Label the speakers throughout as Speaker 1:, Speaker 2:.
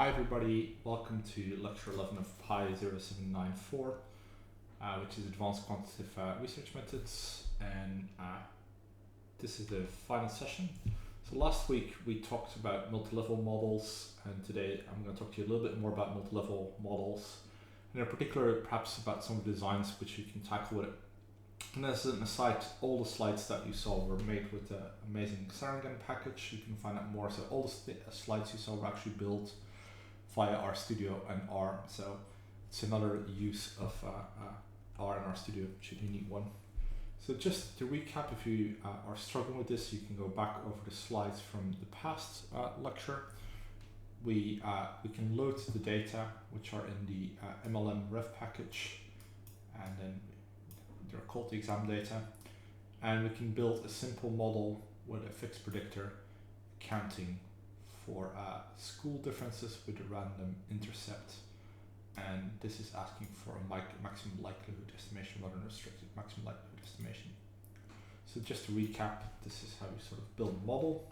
Speaker 1: Hi everybody, welcome to lecture 11 of PY0794, which is Advanced Quantitative Research Methods, and this is the final session. So last week we talked about multi-level models, and today I'm going to talk to you a little bit more about multi-level models, and in particular perhaps about some of the designs which you can tackle with it. And as an aside, all the slides that you saw were made with the amazing Sarangan package. You can find out more. So all the slides you saw were actually built via RStudio and R. So it's another use of R and RStudio should you need one. So just to recap, if you are struggling with this, you can go back over the slides from the past lecture. We can load the data which are in the MLM Rev package, and then they're called the exam data, and we can build a simple model with a fixed predictor accounting for school differences with a random intercept, and this is asking for a maximum likelihood estimation rather than restricted maximum likelihood estimation. So just to recap, this is how you sort of build a model.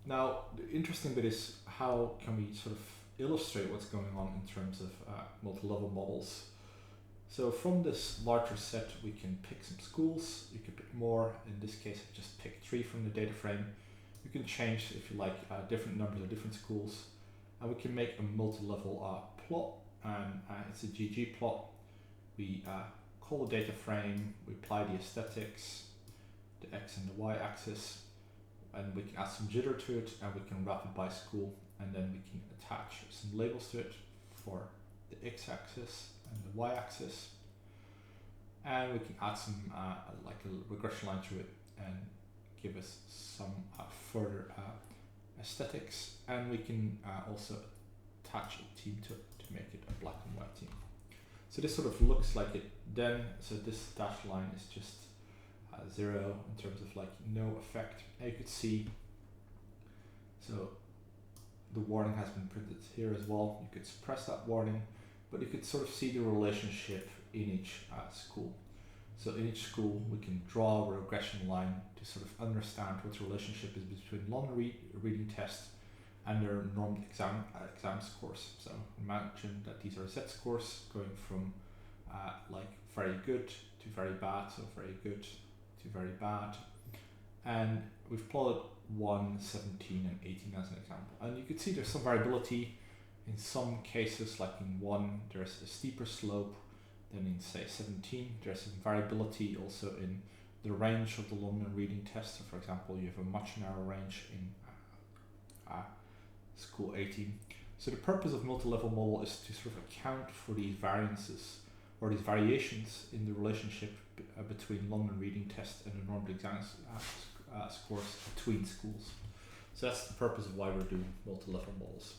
Speaker 1: Now the interesting bit is how can we sort of illustrate what's going on in terms of multi-level models. So from this larger set we can pick some schools, you can pick more. In this case I've just picked 3 from the data frame. You can change, if you like, different numbers of different schools, and we can make a multi-level plot, and it's a GG plot. We call the data frame, we apply the aesthetics, the X and the Y axis, and we can add some jitter to it, and we can wrap it by school, and then we can attach some labels to it for the X axis and the Y axis, and we can add some like a regression line to it and give us some further aesthetics, and we can also attach a team to it to make it a black and white team. So this sort of looks like it then. So this dashed line is just 0 in terms of like no effect. And you could see, so the warning has been printed here as well. You could suppress that warning, but you could sort of see the relationship in each school. So in each school we can draw a regression line to sort of understand what the relationship is between London reading test and their normal exam scores. So imagine that these are Z scores going from like very good to very bad, so very good to very bad. And we've plotted 1, 17 and 18 as an example. And you can see there's some variability. In some cases, like in 1, there's a steeper slope than in say 17. There's some variability also in the range of the London reading test. So for example, you have a much narrower range in school 18. So the purpose of multi-level model is to sort of account for these variances or these variations in the relationship between London reading test and the normal exam scores between schools. So that's the purpose of why we're doing multi-level models.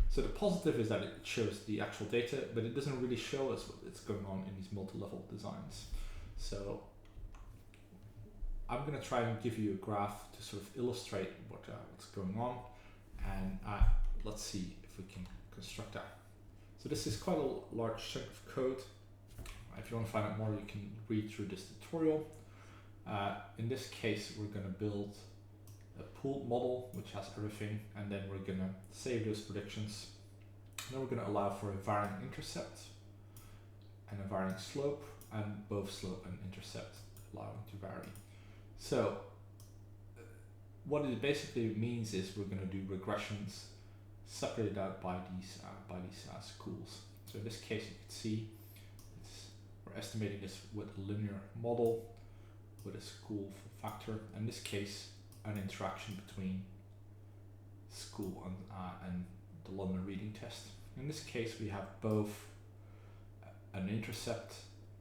Speaker 1: So the positive is that it shows the actual data, but it doesn't really show us what's going on in these multi-level designs. So I'm going to try and give you a graph to sort of illustrate what's going on, and let's see if we can construct that. So this is quite a large chunk of code. If you want to find out more, you can read through this tutorial. In this case, we're going to build a pooled model which has everything, and then we're going to save those predictions. Then we're going to allow for a varying intercept and a varying slope, and both slope and intercept allowing to vary. So what it basically means is we're going to do regressions separated out by these schools. So in this case, you can see we're estimating this with a linear model with a school factor. In this case, an interaction between school and the London reading test. In this case, we have both an intercept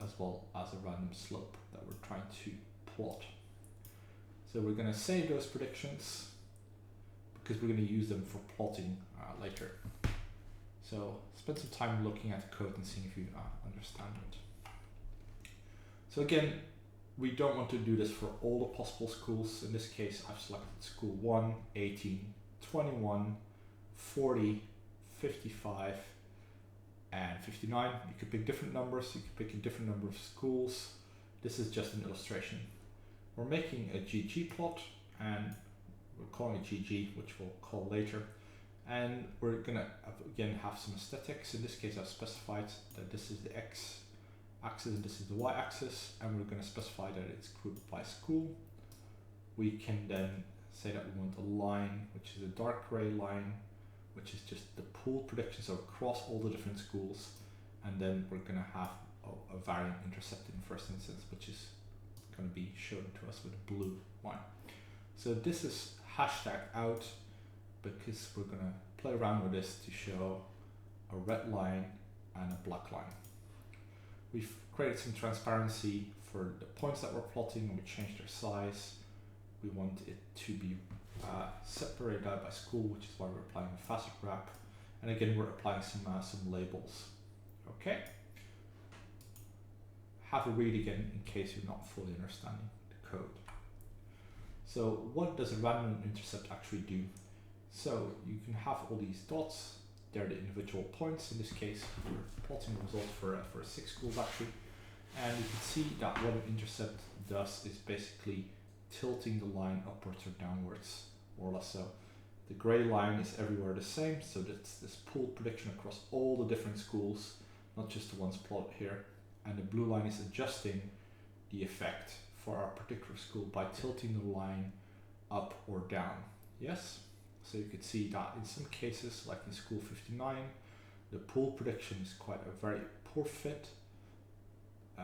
Speaker 1: as well as a random slope that we're trying to plot. So we're going to save those predictions because we're going to use them for plotting later. So spend some time looking at the code and seeing if you understand it. So again, we don't want to do this for all the possible schools. In this case, I've selected school 1, 18, 21, 40, 55, and 59. You could pick different numbers, you could pick a different number of schools. This is just an illustration. We're making a GG plot, and we're calling it GG, which we'll call later. And we're gonna again have some aesthetics. In this case, I've specified that this is the X axis and this is the Y axis, and we're gonna specify that it's grouped by school. We can then say that we want a line, which is a dark gray line, which is just the pool prediction, so across all the different schools. And then we're gonna have a variant intercept in the first instance, which is gonna be shown to us with a blue line. So this is hashtagged out because we're gonna play around with this to show a red line and a black line. We've created some transparency for the points that we're plotting, and we changed their size. We want it to be separated out by school, which is why we're applying a facet wrap. And again, we're applying some labels. Okay. Have a read again in case you're not fully understanding the code. So what does a random intercept actually do? So you can have all these dots. They're the individual points. In this case, we're plotting the result for 6 schools actually. And you can see that what an intercept does is basically tilting the line upwards or downwards, more or less so. The gray line is everywhere the same, so that's this pool prediction across all the different schools, not just the ones plotted here. And the blue line is adjusting the effect for our particular school by tilting the line up or down. Yes? So you could see that in some cases, like in school 59, the pool prediction is quite a very poor fit.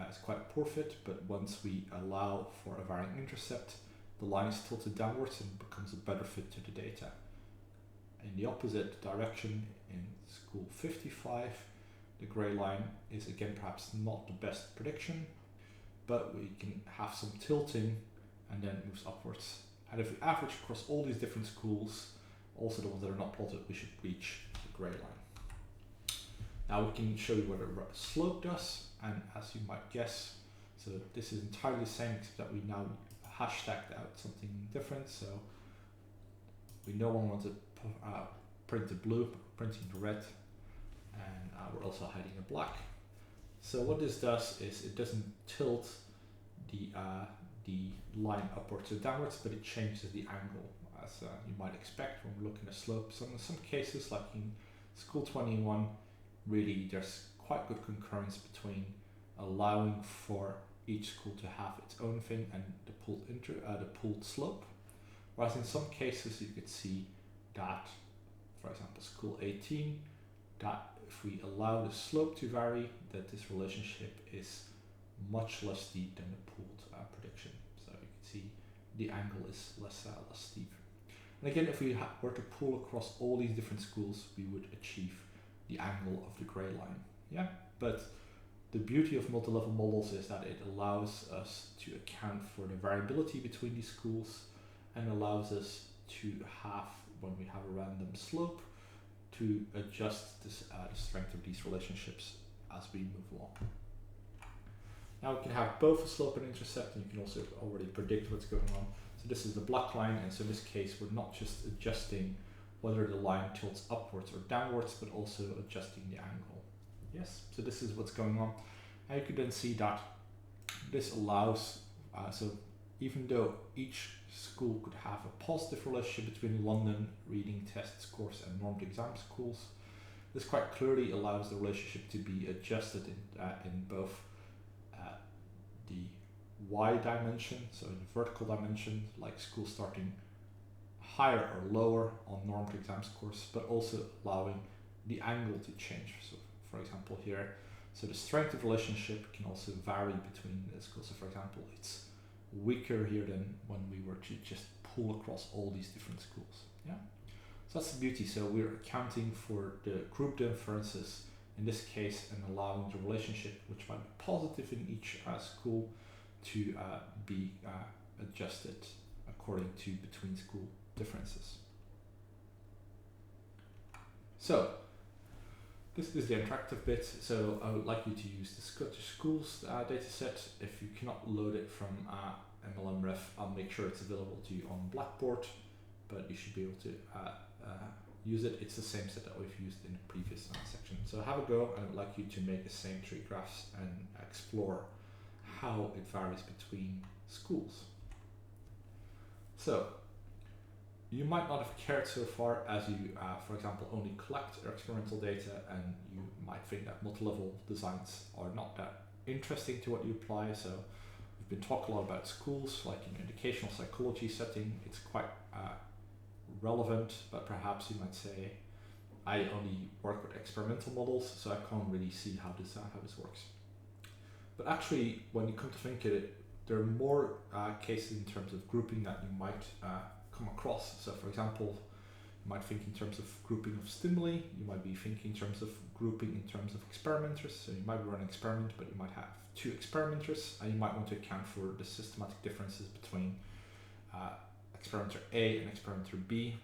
Speaker 1: It's quite a poor fit, but once we allow for a variant intercept, the line is tilted downwards and becomes a better fit to the data. In the opposite direction, in school 55, the gray line is again perhaps not the best prediction, but we can have some tilting and then it moves upwards. And if we average across all these different schools, also the ones that are not plotted, we should reach the gray line. Now we can show you what a slope does, and as you might guess, so this is entirely the same except that we now hashtagged out something different. So we no longer want to print the blue, but printing the red, and we're also hiding a black. So what this does is it doesn't tilt the line upwards or downwards, but it changes the angle, as you might expect when we're looking at slope. So in some cases, like in school 21, really there's quite good concurrence between allowing for each school to have its own thing and the pooled slope. Whereas in some cases you could see that, for example, school 18, that if we allow the slope to vary, that this relationship is much less steep than the pooled prediction. So you can see the angle is less steep. And again, if we were to pool across all these different schools, we would achieve the angle of the gray line. Yeah, but the beauty of multi-level models is that it allows us to account for the variability between these schools and allows us to have, when we have a random slope, to adjust this, the strength of these relationships as we move along. Now we can have both a slope and intercept, and you can also already predict what's going on. So this is the black line, and so in this case we're not just adjusting whether the line tilts upwards or downwards, but also adjusting the angle. Yes, so this is what's going on. And you can then see that this allows, so even though each school could have a positive relationship between London reading test scores and normed exam schools, this quite clearly allows the relationship to be adjusted in both the Y dimension, so in the vertical dimension, like schools starting higher or lower on normed exam scores, but also allowing the angle to change. So for example here, so the strength of relationship can also vary between the schools. So for example, it's weaker here than when we were to just pull across all these different schools. Yeah, so that's the beauty. So we're accounting for the group differences in this case and allowing the relationship, which might be positive in each school, to be adjusted according to between school differences. So this is the interactive bit. So I would like you to use the Scottish Schools dataset. If you cannot load it from MLMRef, I'll make sure it's available to you on Blackboard, but you should be able to use it. It's the same set that we've used in the previous section. So have a go, and I'd like you to make the same tree graphs and explore how it varies between schools. So you might not have cared so far, as you, for example, only collect experimental data, and you might think that multi-level designs are not that interesting to what you apply. So we've been talking a lot about schools, like in an educational psychology setting. It's quite relevant, but perhaps you might say, I only work with experimental models, so I can't really see how this works. But actually, when you come to think of it, there are more cases in terms of grouping that you might come across. So for example, you might think in terms of grouping of stimuli, you might be thinking in terms of grouping in terms of experimenters. So you might run an experiment, but you might have 2 experimenters, and you might want to account for the systematic differences between experimenter A and experimenter B,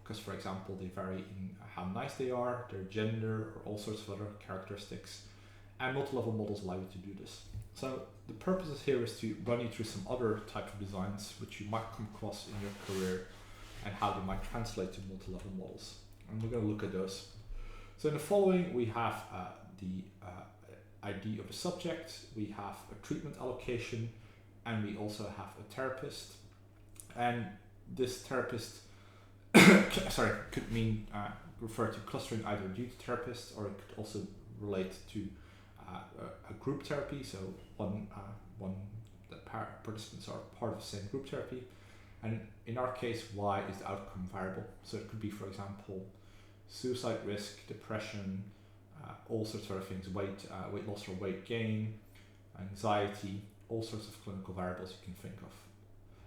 Speaker 1: because for example, they vary in how nice they are, their gender, or all sorts of other characteristics, and multi-level models allow you to do this. So the purpose here is to run you through some other type of designs which you might come across in your career and how they might translate to multi-level models. And we're going to look at those. So in the following, we have the ID of the subject, we have a treatment allocation, and we also have a therapist. And this therapist could mean refer to clustering either due to therapists, or it could also relate to a group therapy, so one that participants are part of the same group therapy. And in our case, Y is the outcome variable. So it could be, for example, suicide risk, depression, all sorts of other things, weight loss or weight gain, anxiety, all sorts of clinical variables you can think of.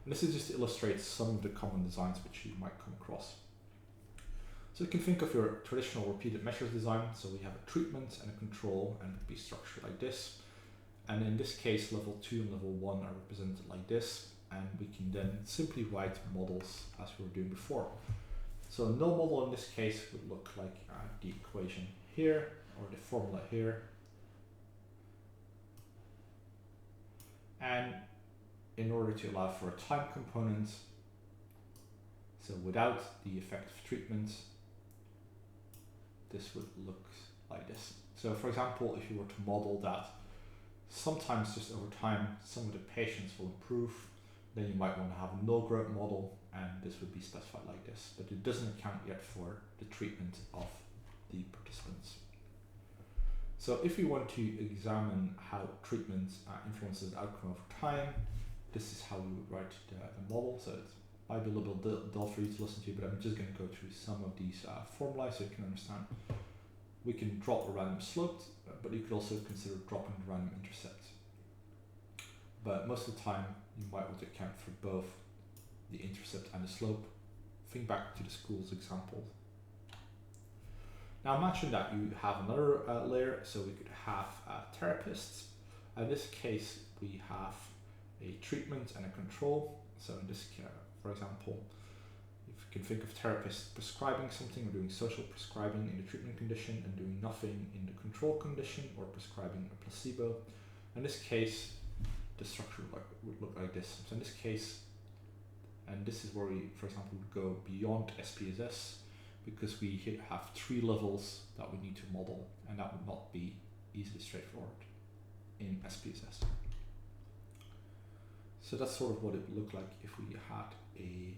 Speaker 1: And this is just to illustrate some of the common designs which you might come across. So you can think of your traditional repeated measures design. So we have a treatment and a control, and it could be structured like this. And in this case, level 2 and level 1 are represented like this. And we can then simply write models as we were doing before. So a null model in this case would look like the equation here, or the formula here. And in order to allow for a time component, so without the effective treatment, this would look like this. So for example, if you were to model that sometimes just over time some of the patients will improve, then you might want to have a null growth model, and this would be specified like this, but it doesn't account yet for the treatment of the participants. So if we want to examine how treatment influences the outcome over time, this is how we would write the model. So it might be a little bit dull for you to listen to, but I'm just going to go through some of these formulae so you can understand. We can drop a random slope, but you could also consider dropping the random intercept. But most of the time, you might want to account for both the intercept and the slope. Think back to the school's example. Now imagine that you have another layer, so we could have therapists. In this case, we have a treatment and a control. So in this case, for example, if you can think of therapists prescribing something or doing social prescribing in the treatment condition and doing nothing in the control condition, or prescribing a placebo. In this case, the structure would look like this. So in this case, and this is where we, for example, would go beyond SPSS, because we have 3 levels that we need to model, and that would not be easily straightforward in SPSS. So that's sort of what it would look like if we had a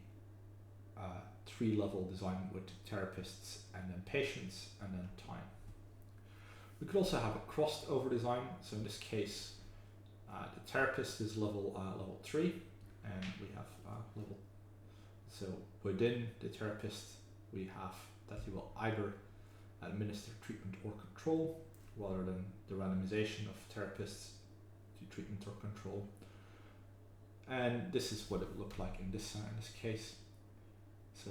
Speaker 1: 3-level design with therapists and then patients and then time. We could also have a crossed over design. So in this case, the therapist is level 3, and we have level. So within the therapist, we have that he will either administer treatment or control, rather than the randomization of therapists to treatment or control. And this is what it would look like in this case. So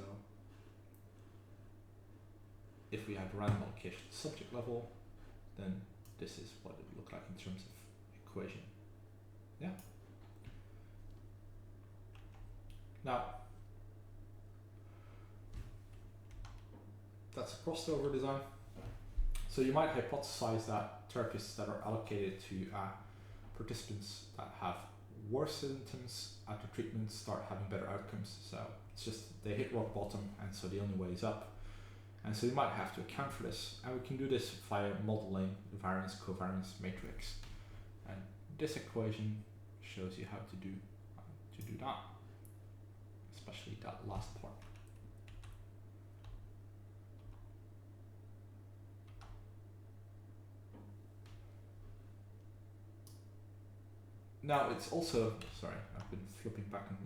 Speaker 1: if we have random allocation at subject level, then this is what it would look like in terms of equation. Yeah. Now, that's a crossover design. So you might hypothesize that therapists that are allocated to participants that have worse symptoms after treatment start having better outcomes. So it's just they hit rock bottom, and so the only way is up. And so you might have to account for this, and we can do this via modeling the variance covariance matrix. And this equation shows you how to do that, especially that last part. Now it's also, sorry, I've been flipping back and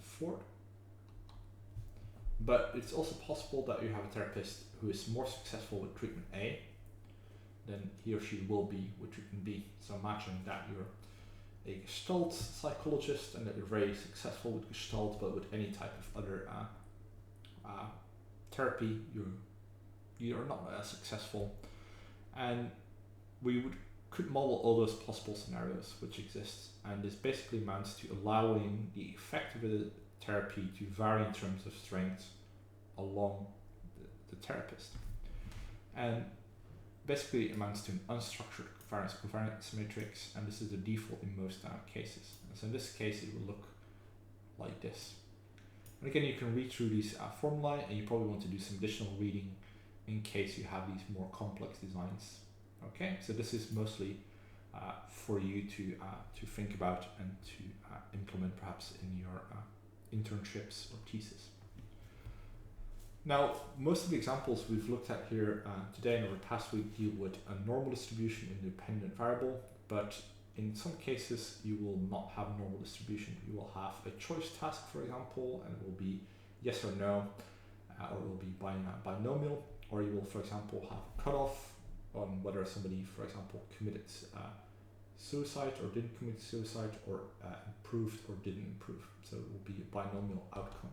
Speaker 1: forth, but it's also possible that you have a therapist who is more successful with treatment A than he or she will be with treatment B. So imagine that you're a Gestalt psychologist and that you're very successful with Gestalt, but with any type of other therapy, you're not as successful. And we could model all those possible scenarios which exist, and this basically amounts to allowing the effect of the therapy to vary in terms of strength along the therapist. And basically amounts to an unstructured covariance matrix, and this is the default in most cases. And so in this case it will look like this. And again, you can read through these formulae, and you probably want to do some additional reading in case you have these more complex designs. Okay, so this is mostly for you to think about and to implement perhaps in your internships or thesis. Now, most of the examples we've looked at here today and over the past week deal with a normal distribution independent variable, but in some cases you will not have a normal distribution. You will have a choice task, for example, and it will be yes or no, or it will be binomial, or you will, for example, have a cutoff on whether somebody, for example, committed suicide or didn't commit suicide, or improved or didn't improve. So it will be a binomial outcome.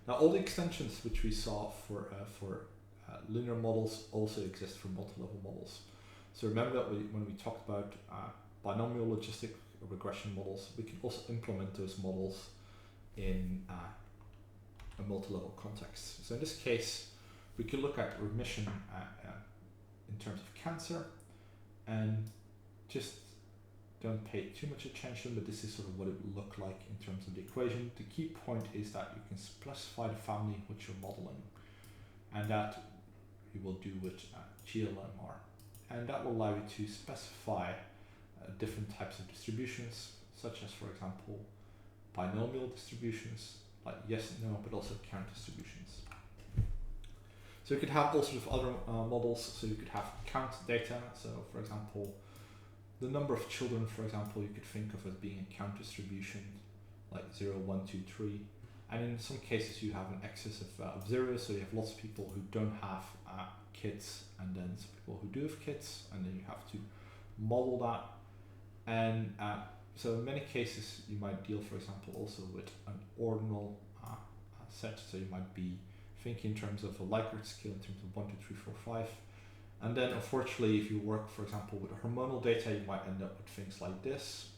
Speaker 1: Now, all the extensions which we saw for linear models also exist for multi-level models. So remember that when we talked about binomial logistic regression models, we can also implement those models in a multi-level context. So in this case, we could look at remission in terms of cancer, and just don't pay too much attention, but this is sort of what it would look like in terms of the equation. The key point is that you can specify the family which you're modeling, and that you will do with GLMR. And that will allow you to specify different types of distributions, such as, for example, binomial distributions, like yes and no, but also count distributions. So you could have all sorts of other models. So you could have count data. So for example, the number of children, for example, you could think of as being a count distribution, like 0, 1, 2, 3. And in some cases you have an excess of 0, so you have lots of people who don't have kids, and then some people who do have kids, and then you have to model that. And so in many cases you might deal, for example, also with an ordinal set. So you might be thinking in terms of a Likert scale in terms of 1, 2, 3, 4, 5. And then unfortunately, if you work, for example, with hormonal data, you might end up with things like this.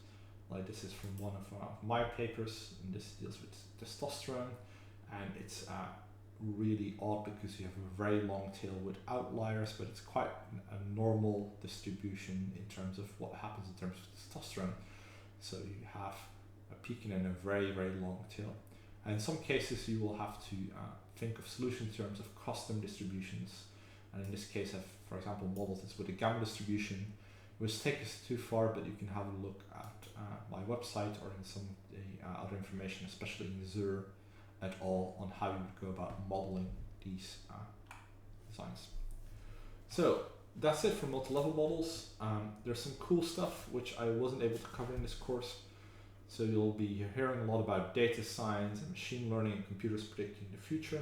Speaker 1: Like this is from one of my papers, and this deals with testosterone. And it's really odd because you have a very long tail with outliers, but it's quite a normal distribution in terms of what happens in terms of testosterone. So you have a peak and then a very, very long tail. And in some cases, you will have to think of solutions in terms of custom distributions. And in this case, I've, for example, modeled this with a gamma distribution, which takes us too far, but you can have a look at my website or in some of the other information, especially in Zur et al., on how you would go about modeling these designs. So that's it for multi-level models. There's some cool stuff which I wasn't able to cover in this course. So you'll be hearing a lot about data science and machine learning and computers predicting the future.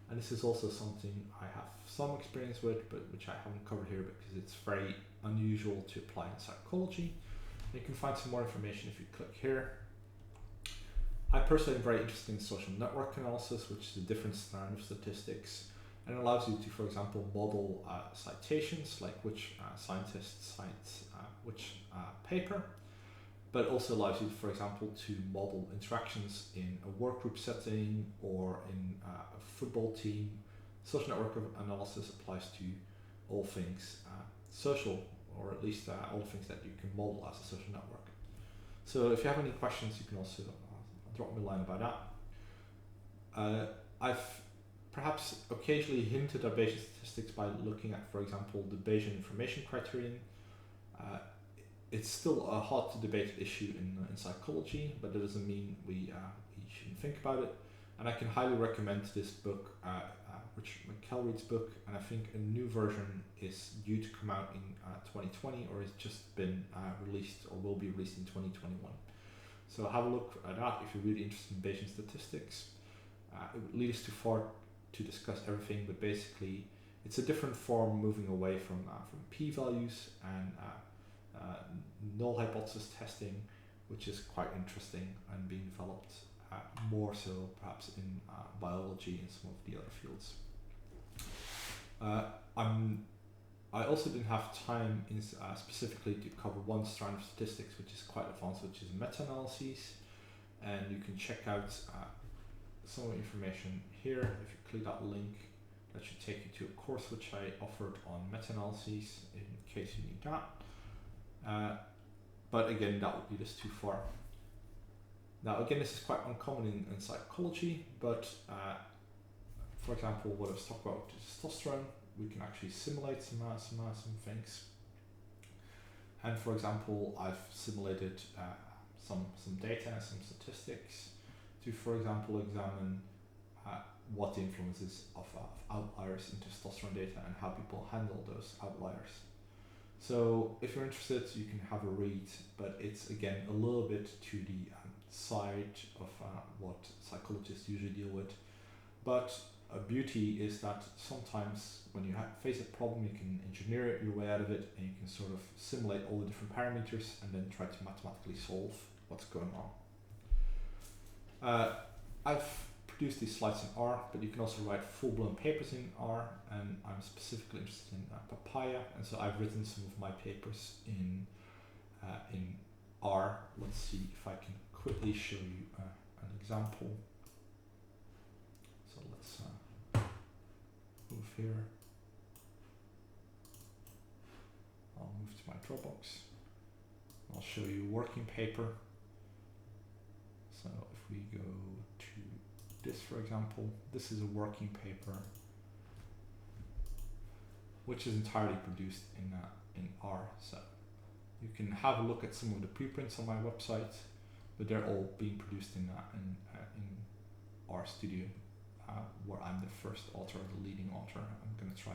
Speaker 1: And this is also something I have some experience with, but which I haven't covered here because it's very unusual to apply in psychology. You can find some more information if you click here. I personally am very interested in social network analysis, which is a different strand of statistics, and it allows you to, for example, model citations, like which scientist cites which paper, but also allows you, for example, to model interactions in a work group setting or in a football team. Social network analysis applies to all things social, or at least all the things that you can model as a social network. So if you have any questions, you can also drop me a line about that. I've perhaps occasionally hinted at Bayesian statistics by looking at, for example, the Bayesian information criterion. It's still a hot debated issue in psychology, but that doesn't mean we shouldn't think about it. And I can highly recommend this book, Richard McElreath's book, and I think a new version is due to come out in 2020, or has just been released or will be released in 2021. So have a look at that if you're really interested in Bayesian statistics. It would lead us too far to discuss everything, but basically it's a different form moving away from p-values and null hypothesis testing, which is quite interesting and being developed more so perhaps in biology and some of the other fields. I also didn't have time specifically to cover one strand of statistics which is quite advanced, which is meta-analyses, and you can check out some of the information here. If you click that link, that should take you to a course which I offered on meta-analyses in case you need that. But again, that would lead us too far. Now again, this is quite uncommon in psychology, but for example, what I was talking about testosterone, we can actually simulate some things. And for example, I've simulated some data and some statistics to, for example, examine what the influences of outliers in testosterone data and how people handle those outliers. So if you're interested, you can have a read, but it's again a little bit to the side of what psychologists usually deal with. But a beauty is that sometimes when you face a problem, you can engineer your way out of it, and you can sort of simulate all the different parameters and then try to mathematically solve what's going on. I've produced these slides in R, but you can also write full-blown papers in R, and I'm specifically interested in papaya, and so I've written some of my papers in R. Let's see if I can quickly show you an example. So let's move here. I'll move to my Dropbox. I'll show you a working paper. So if we go to this, for example, this is a working paper which is entirely produced in R. So you can have a look at some of the preprints on my website, but they're all being produced in R Studio, where I'm the first author, the leading author. I'm going to try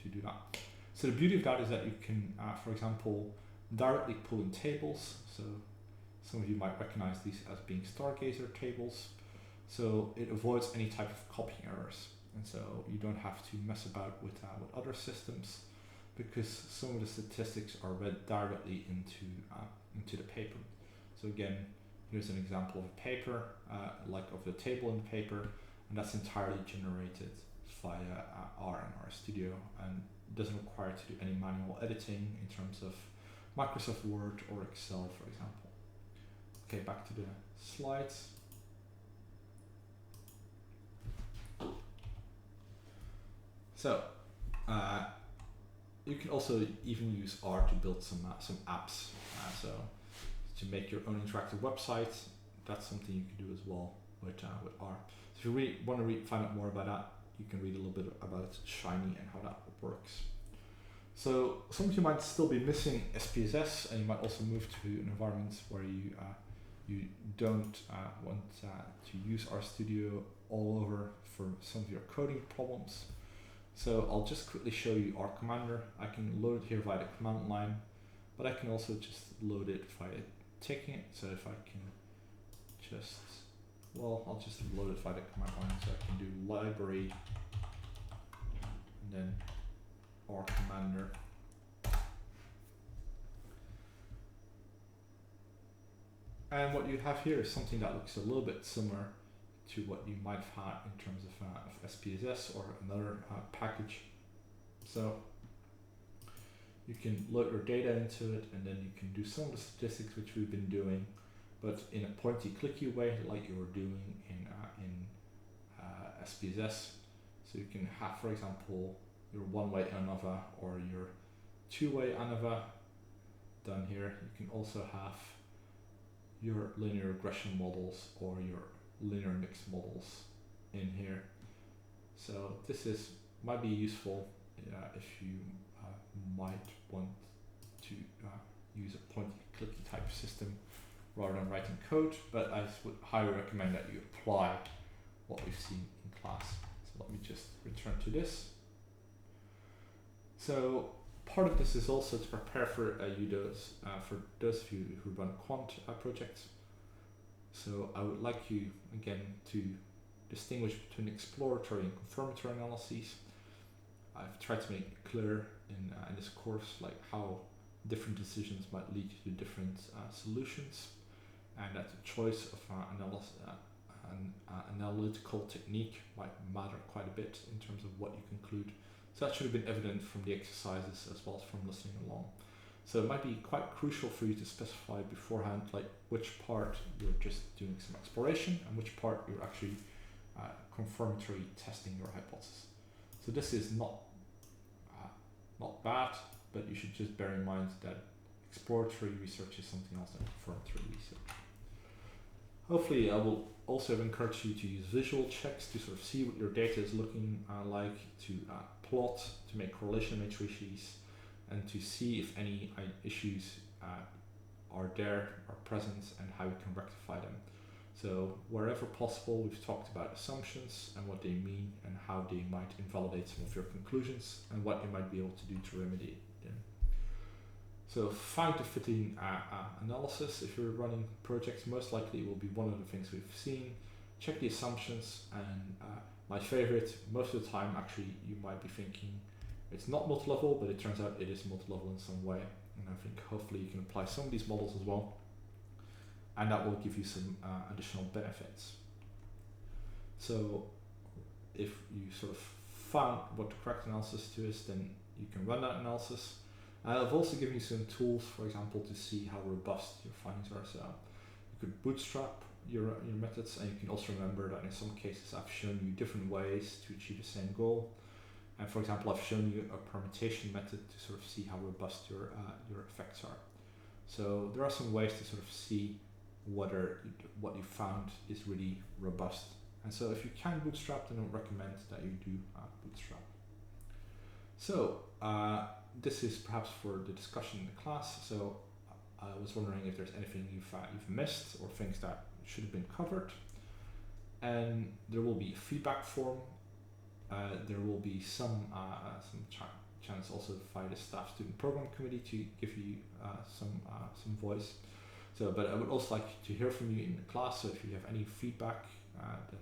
Speaker 1: to do that. So the beauty of that is that you can, for example, directly pull in tables. So some of you might recognize these as being Stargazer tables. So it avoids any type of copying errors. And so you don't have to mess about with other systems, because some of the statistics are read directly into the paper. So again, here's an example of a paper, like of the table in the paper, and that's entirely generated via R and R Studio, and doesn't require to do any manual editing in terms of Microsoft Word or Excel, for example. Okay, back to the slides. So you can also even use R to build some apps. So to make your own interactive website, that's something you can do as well with R. So if you really want to find out more about that, you can read a little bit about Shiny and how that works. So some of you might still be missing SPSS, and you might also move to an environment where you don't want to use RStudio all over for some of your coding problems. So I'll just quickly show you R Commander. I can load it here via the command line, but I can also just load it via taking it. So if I can just, I'll just load it via the command line. So I can do library and then R Commander. And what you have here is something that looks a little bit similar to what you might have had in terms of SPSS or another package. So you can load your data into it, and then you can do some of the statistics which we've been doing, but in a pointy-clicky way, like you were doing in SPSS. So you can have, for example, your one-way ANOVA or your two-way ANOVA done here. You can also have your linear regression models or your linear mixed models in here. So this might be useful if you might want to use a pointy-clicky type system rather than writing code, but I would highly recommend that you apply what we've seen in class. So let me just return return to this. So part of this is also to prepare for for those of you who run quant projects. So I would like you again to distinguish between exploratory and confirmatory analyses. I've tried to make it clear in this course like how different decisions might lead to different solutions, and that the choice of an analytical technique might matter quite a bit in terms of what you conclude. So that should have been evident from the exercises as well as from listening along. So it might be quite crucial for you to specify beforehand like which part you're just doing some exploration and which part you're actually confirmatory testing your hypothesis. So this is not bad, but you should just bear in mind that exploratory research is something else than confirmatory research. Hopefully I will also encourage you to use visual checks to sort of see what your data is looking like, to plot, to make correlation matrices, and to see if any issues are present, and how you can rectify them. So wherever possible, we've talked about assumptions and what they mean and how they might invalidate some of your conclusions and what you might be able to do to remedy them. So find the fitting analysis. If you're running projects, most likely it will be one of the things we've seen. Check the assumptions, and my favorite, most of the time actually you might be thinking it's not multi-level, but it turns out it is multi-level in some way, and I think hopefully you can apply some of these models as well, and that will give you some additional benefits. So if you sort of found what the correct analysis to is, then you can run that analysis. I've also given you some tools, for example, to see how robust your findings are. So you could bootstrap your methods, and you can also remember that in some cases I've shown you different ways to achieve the same goal. And for example, I've shown you a permutation method to sort of see how robust your effects are. So there are some ways to sort of see whether what you found is really robust. And so if you can bootstrap, then I would recommend that you do bootstrap. So this is perhaps for the discussion in the class. So I was wondering if there's anything you've missed or things that should have been covered. And there will be a feedback form. There will be some chance also via the staff student program committee to give you some voice. So, but I would also like to hear from you in the class. So if you have any feedback, then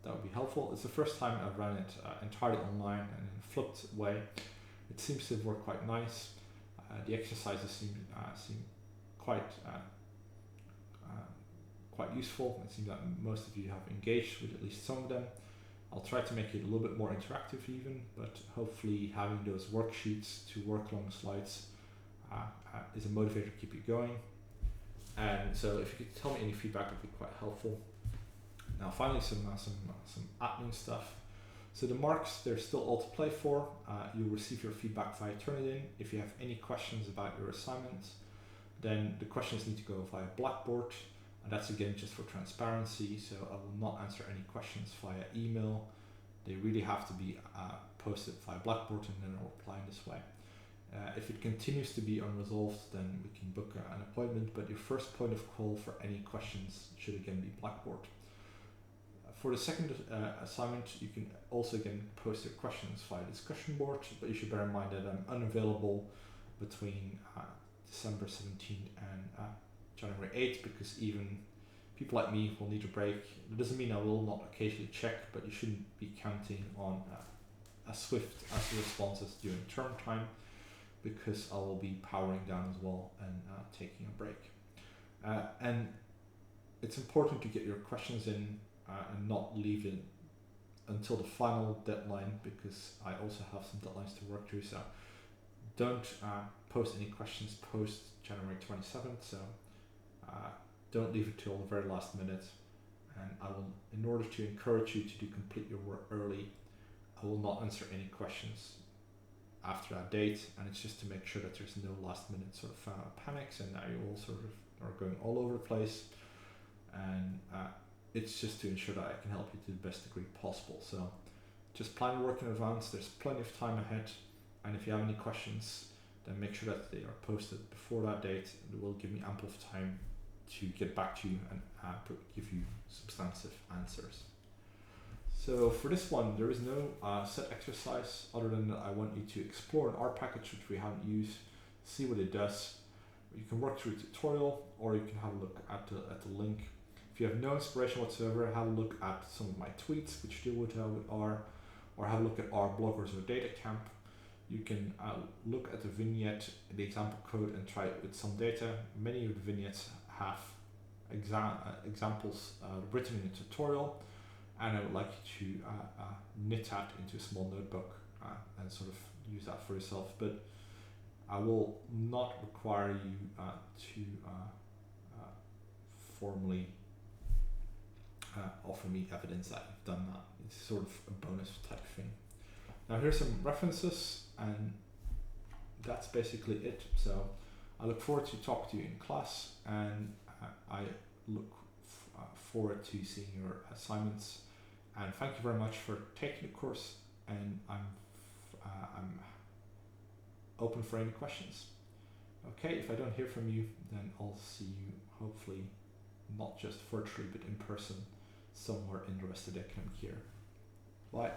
Speaker 1: that would be helpful. It's the first time I've run it entirely online and in a flipped way. It seems to work quite nice. The exercises seem quite useful. It seems that most of you have engaged with at least some of them. I'll try to make it a little bit more interactive even, but hopefully having those worksheets to work along the slides is a motivator to keep you going. And so if you could tell me any feedback, would be quite helpful. Now finally some admin stuff. So the marks, they're still all to play for. You'll receive your feedback via Turnitin. If you have any questions about your assignment, then the questions need to go via Blackboard. And that's again just for transparency, so I will not answer any questions via email. They really have to be posted via Blackboard, and then I'll reply in this way. If it continues to be unresolved, then we can book an appointment, but your first point of call for any questions should again be Blackboard. For the second assignment, you can also again post your questions via discussion board, but you should bear in mind that I'm unavailable between December 17th and January 8th, because even people like me will need a break. It doesn't mean I will not occasionally check, but you shouldn't be counting on as swift as responses during term time, because I will be powering down as well and taking a break. And it's important to get your questions in and not leave it until the final deadline, because I also have some deadlines to work through. So don't post any questions post January 27th. So don't leave it till the very last minute, and I will, in order to encourage you to complete your work early, I will not answer any questions after that date, and it's just to make sure that there's no last minute sort of panics and that you all sort of are going all over the place, and it's just to ensure that I can help you to the best degree possible. So just plan your work in advance. There's plenty of time ahead, and if you have any questions, then make sure that they are posted before that date. It will give me ample time to get back to you and give you substantive answers. So for this one, there is no set exercise other than that I want you to explore an R package which we haven't used, see what it does. You can work through a tutorial, or you can have a look at the link. If you have no inspiration whatsoever, have a look at some of my tweets which deal with R, or have a look at R bloggers or data camp. You can look at the vignette, the example code, and try it with some data. Many of the vignettes have examples written in a tutorial, and I would like you to knit that into a small notebook and sort of use that for yourself. But I will not require you to formally offer me evidence that you've done that. It's sort of a bonus type thing. Now here's some references, and that's basically it. So I look forward to talking to you in class, and I look forward to seeing your assignments. And thank you very much for taking the course, and I'm open for any questions. Okay, if I don't hear from you, then I'll see you hopefully not just virtually but in person somewhere in the rest of the academic year. Bye.